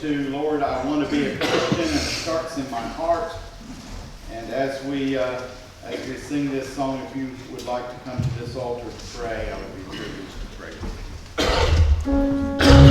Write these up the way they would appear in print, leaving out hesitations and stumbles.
to Lord, I want to be a Christian, and it starts in my heart. And as we sing this song, if you would like to come to this altar to pray, I would be privileged to pray with you.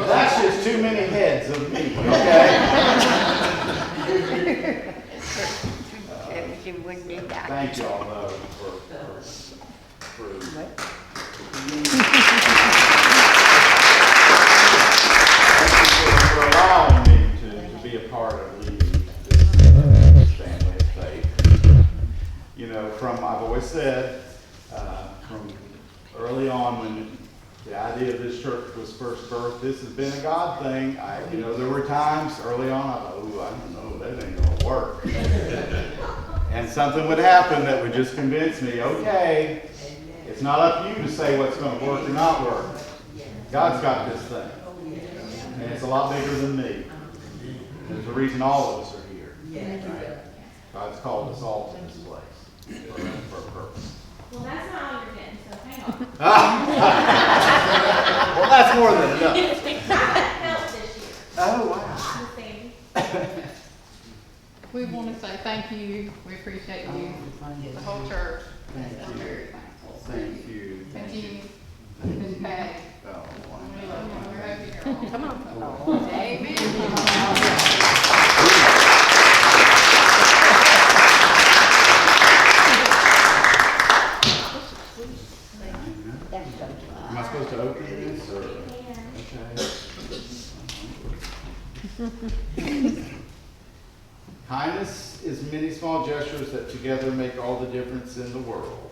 That's just too many heads of me, okay? Thank you all, though, for allowing me to be a part of leading this family of faith. You know, I've always said, from early on when the idea of this church was first birthed, this has been a God thing. There were times early on I thought, I don't know, that ain't gonna work. And something would happen that would just convince me, okay, it's not up to you to say what's going to work or not work. God's got this thing. And it's a lot bigger than me. There's a reason all of us are here. Right? God's called us all to this place for a purpose. Well, that's not all you're getting, so hang on. Well, that's more than enough. I helped this year. Oh, wow. We want to say thank you. We appreciate you, the whole church. Thank I'm you. very thankful. Thank you. Thank you. And Patty. Oh, wow. We're happy you're on. Come on. Amen. Am I supposed to open this or? Okay. Kindness is many small gestures that together make all the difference in the world.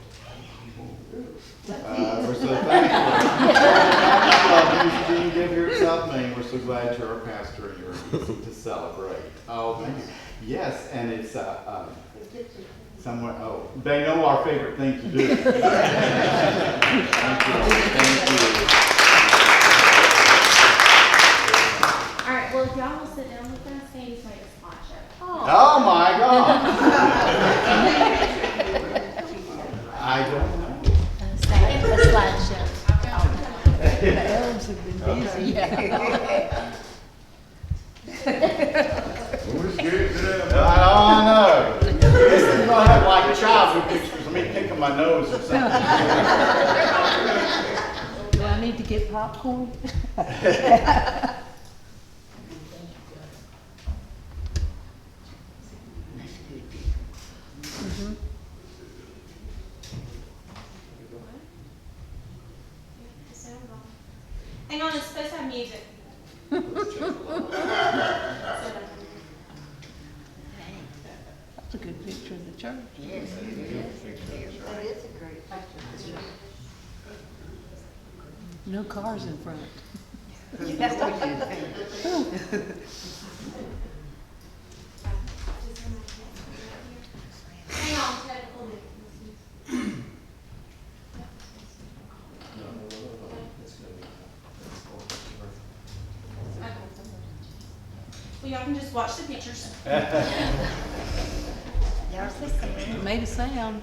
We're so thankful. You give here at South Main. We're so glad you're our pastor and you're easy to celebrate. Oh, thank you. Yes, and it's somewhere. Oh, they know our favorite thing to do. Thank you. Thank you. All right, well, if y'all will sit down with us, Sandy's made a slideshow. Oh my God! I don't know. The slideshow. The elves have been busy. I know. This is gonna have like childhood pictures of me picking my nose or something. Do I need to get popcorn? Hang on, it's supposed to have music. That's a good picture of the church. Yes, that is a great picture. No cars in front. Hang on, Ted. Well, y'all can just watch the pictures. It made a sound.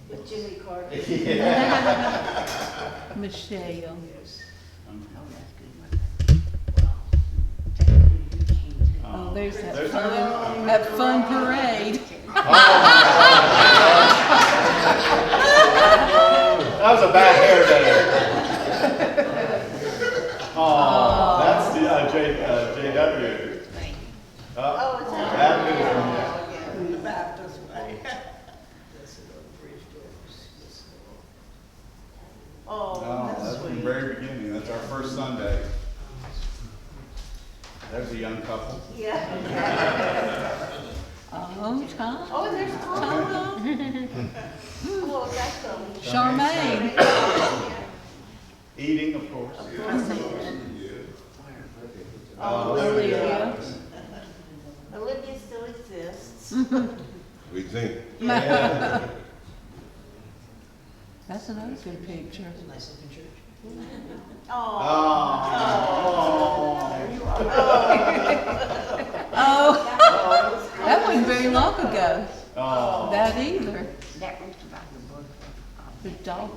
With Jimmy Carter. Michelle. Oh, there's that fun parade. That was a bad hair day. Oh, that's the JW. Oh, it's that is from the Baptist way. Oh, No, that's from the very beginning. That's our first Sunday. There's a young couple. Yeah. Oh, Tom. Oh, there's Tom. Oh, that's Charmaine. Eating, of course. Olivia. Olivia still exists. We think. Yeah. That's another good picture. Oh. Oh, that wasn't very long ago. Oh. That either. That was about the book. The dog.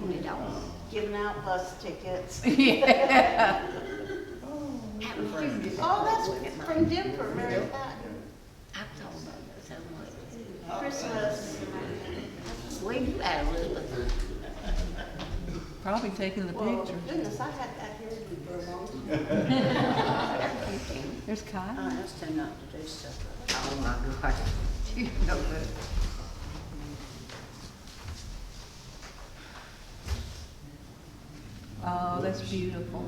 Giving out bus tickets. Yeah. Oh, that's From Denver, Mary Pat. I've thought about that so much. Christmas. Where you at, Elizabeth? Probably taking the Well, picture. goodness, I had that here for a long time. There's Kyle. I just tend not to do stuff. Oh my God. You know that. Oh, that's beautiful.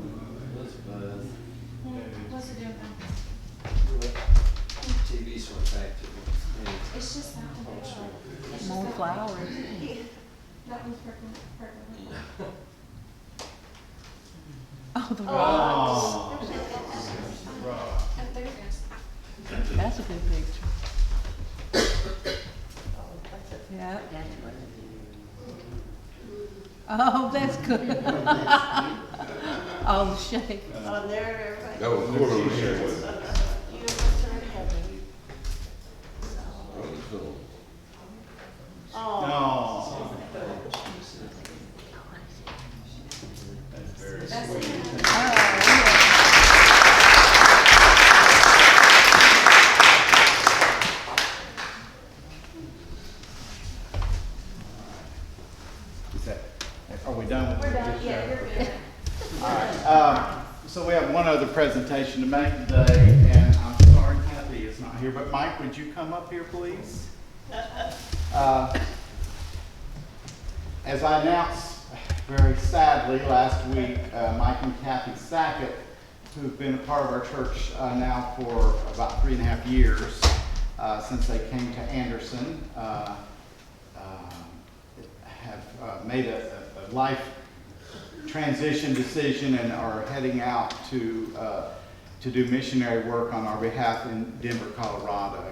What's it doing? TV's went back to me. It's just that one. It's just More that flowers. one. That one's purple. Oh, the rose. Oh. And there it is. That's a good picture. Yeah. That's what it Oh, that's good. Oh, the shake. Oh, there, everybody. That was cool. You must have heaven. Oh. No. That's very That's sweet. it. Oh, Is that, are we done with We're this? done. Yeah, you're good. All right, so we have one other presentation to make today, and I'm sorry Kathy is not here, but Mike, would you come up here, please? As I announced very sadly last week, Mike and Kathy Sackett, who've been a part of our church now for about 3.5 years, since they came to Anderson, have made a life transition decision and are heading out to do missionary work on our behalf in Denver, Colorado.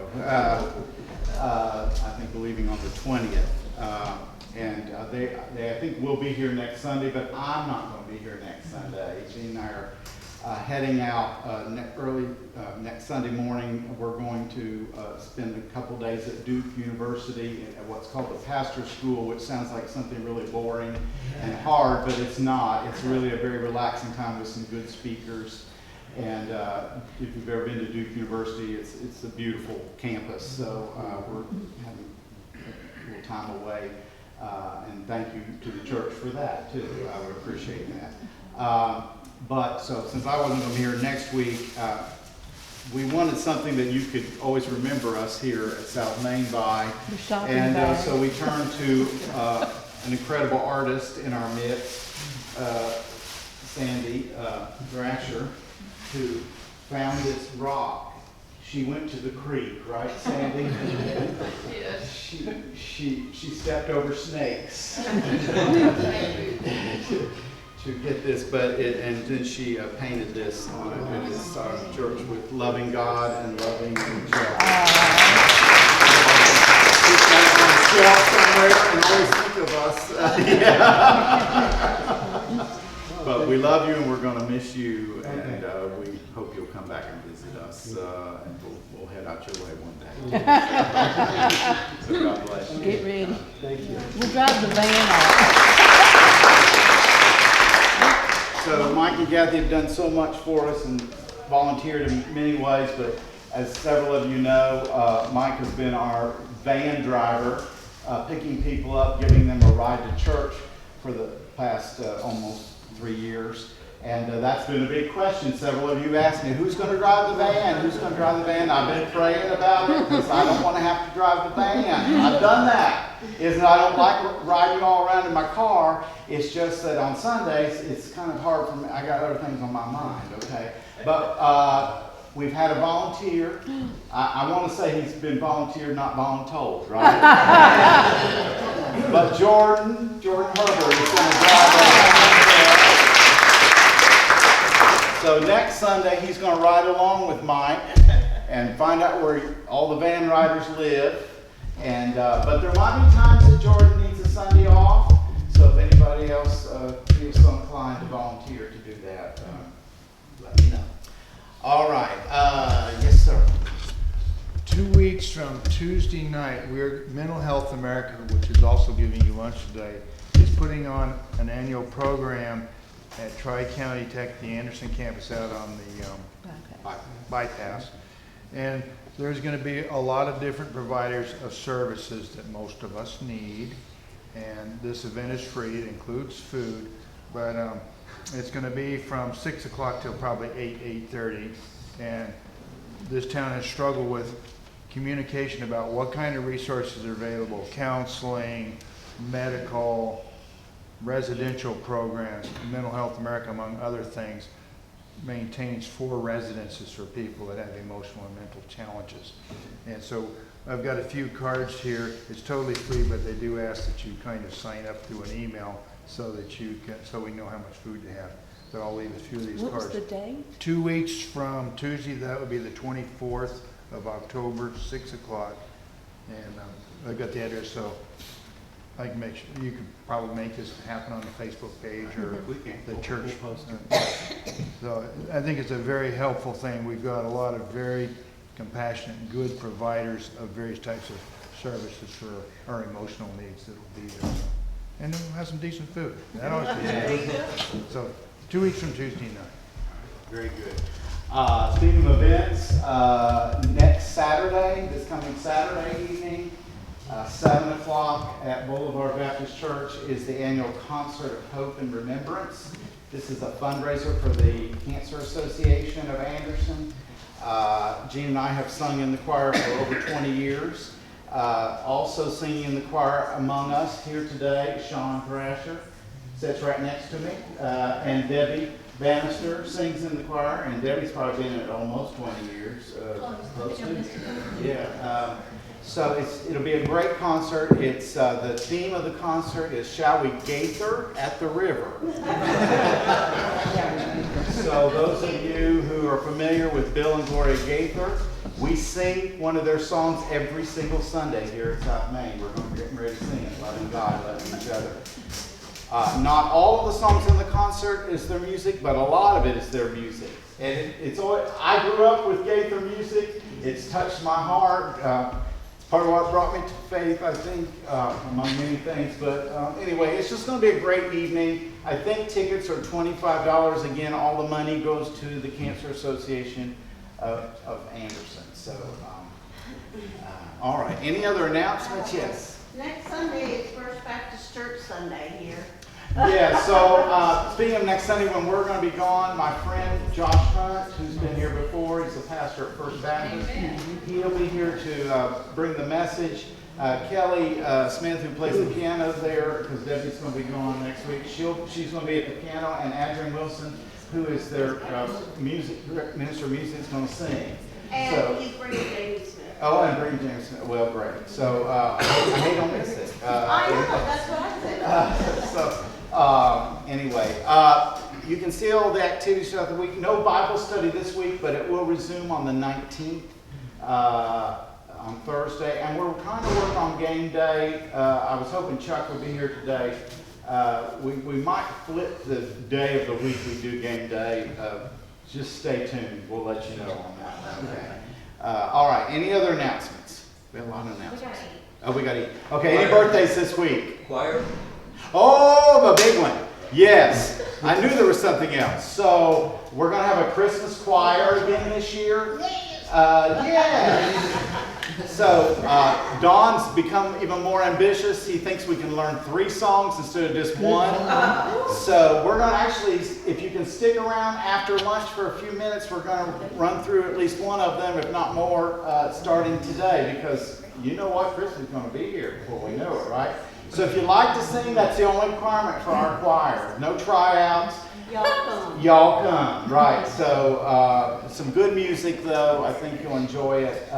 I think we're leaving on the 20th. And they I think will be here next Sunday, but I'm not going to be here next Sunday. Gene and I are heading out early next Sunday morning. We're going to spend a couple days at Duke University at what's called the Pastor School, which sounds like something really boring and hard, but it's not. It's really a very relaxing time with some good speakers. And if you've ever been to Duke University, it's a beautiful campus. So we're having a little time away. And thank you to the church for that too. I would appreciate that. But so since I wasn't going to be here next week, we wanted something that you could always remember us here at South Main by. The shopping And bag. so we turned to an incredible artist in our midst, Sandy Thrasher, who found this rock. She went to the creek, right, Sandy? Yes. She stepped over snakes to get this, and then she painted this on it. And it's our church with loving God and loving each other. She's got it on a shelf somewhere and always think of us. But we love you and we're going to miss you, and we hope you'll come back and visit us, and we'll head out your way one day. So God bless you. Get ready. Thank you. We'll drive the van off. So Mike and Kathy have done so much for us and volunteered in many ways, but as several of you know, Mike has been our van driver, picking people up, giving them a ride to church for the past almost 3 years. And that's been a big question. Several of you asked me, who's going to drive the van? Who's going to drive the van? I've been praying about it because I don't want to have to drive the van. I've done that. I don't like riding all around in my car. It's just that on Sundays, it's kind of hard for me. I got other things on my mind, okay? But we've had a volunteer. I want to say he's been volunteered, not voluntold, right? But Jordan Herbert is going to drive us. So next Sunday, he's going to ride along with Mike and find out where all the van riders live. And but there might be times that Jordan needs a Sunday off. So if anybody else feels so inclined to volunteer to do that, let me know. All right. Yes, sir. 2 weeks from Tuesday night, Mental Health America, which is also giving you lunch today, is putting on an annual program at Tri-County Tech, the Anderson campus out on the bypass. And there's gonna be a lot of different providers of services that most of us need. And this event is free, it includes food, but it's gonna be from 6 o'clock till probably 8:30. And this town has struggled with communication about what kind of resources are available, counseling, medical, residential programs. Mental Health America, among other things, maintains 4 residences for people that have emotional and mental challenges. And so I've got a few cards here. It's totally free, but they do ask that you kind of sign up through an email so that you can, so we know how much food to have. But I'll leave a few of these What was cards. the date? 2 weeks from Tuesday, that would be the 24th of October, 6 o'clock. And I've got the address, so I can make sure, you could probably make this happen on the Facebook page or the church. So I think it's a very helpful thing. We've got a lot of very compassionate, good providers of various types of services for our emotional needs that'll be there. And then we'll have some decent food. That always be good. So 2 weeks from Tuesday night. Very good. Speaking of events, next Saturday, this coming Saturday evening, 7 o'clock at Boulevard Baptist Church is the annual Concert of Hope and Remembrance. This is a fundraiser for the Cancer Association of Anderson. Gene and I have sung in the choir for over 20 years. Also singing in the choir among us here today, Sean Thrasher sits right next to me, and Debbie Bannister sings in the choir, and Debbie's probably been in it almost 20 years. Close to. Yeah. So it'll be a great concert. It's the theme of the concert is "Shall We Gaither at the River?" So those of you who are familiar with Bill and Gloria Gaither, we sing one of their songs every single Sunday here at South Main. We're going to get ready to sing it, loving God, loving each other. Not all of the songs in the concert is their music, but a lot of it is their music. And it's always, I grew up with Gaither music. It's touched my heart. It's part of what brought me to faith, I think, among many things. But anyway, it's just going to be a great evening. I think tickets are $25. Again, all the money goes to the Cancer Association of Anderson. So, all right. Any other announcements? Yes. Next Sunday is First Baptist Church Sunday here. Yeah, so speaking of next Sunday when we're going to be gone, my friend Josh Hunt, who's been here before, he's a pastor at First Baptist, he'll be here to bring the message. Kelly Smith, who plays the piano there, because Debbie's going to be gone next week, she's going to be at the piano, and Adrian Wilson, who is their minister of music, is going to sing. And So, he's bringing Jamie Smith. oh, and bring James Smith. Well, great. So I hate to miss it. I know, that's what I said. Anyway, you can see all the activities throughout the week. No Bible study this week, but it will resume on the 19th on Thursday. And we're kind of working on game day. I was hoping Chuck would be here today. We might flip the day of the week we do game day. Just stay tuned. We'll let you know on that. Okay. All right. Any other announcements? We have a lot of announcements. We got to eat. Okay. Any birthdays this week? Choir? Oh, the big one. Yes. I knew there was something else. So we're going to have a Christmas choir again this year. Yeah. So Don's become even more ambitious. He thinks we can learn 3 songs instead of just 1. So we're going to actually, if you can stick around after lunch for a few minutes, we're going to run through at least one of them, if not more, starting today, because you know what? Christmas is going to be here before we know it, right? So if you like to sing, that's the only requirement for our choir. No tryouts. Y'all come. Y'all come, right. So some good music, though. I think you'll enjoy it.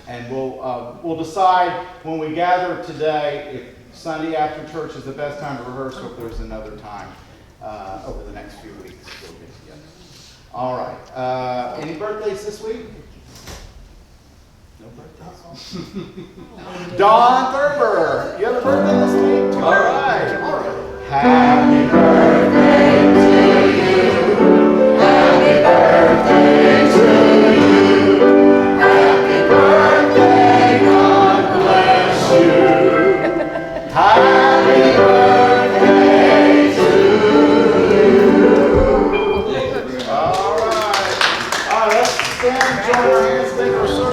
And we'll decide when we gather today if Sunday after church is the best time to rehearse, or if there's another time over the next few weeks we'll get together. All right. Any birthdays this week? No birthdays. Dawn Thurber, you have a birthday this week? All right. All right. Happy birthday to you. Happy birthday to you. Happy birthday, God bless you. Happy birthday to you. All right. let's make our